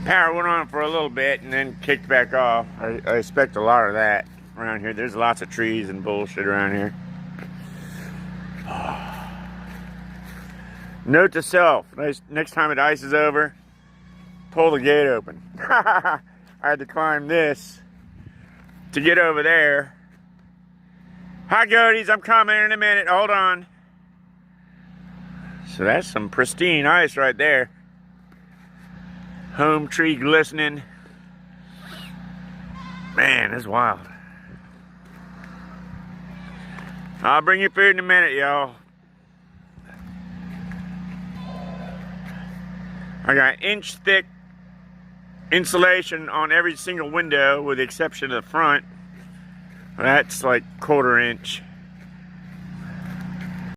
Power went on for a little bit and then kicked back off. I expect a lot of that around here. There's lots of trees and bullshit around here. Note to self, next time it ices over, pull the gate open. I had to climb this to get over there. Hi goaties, I'm coming in a minute, hold on. So that's some pristine ice right there. Home tree glistening. Man, that's wild. I'll bring you food in a minute, y'all. I got inch thick insulation on every single window with the exception of the front. That's like 1/4 inch.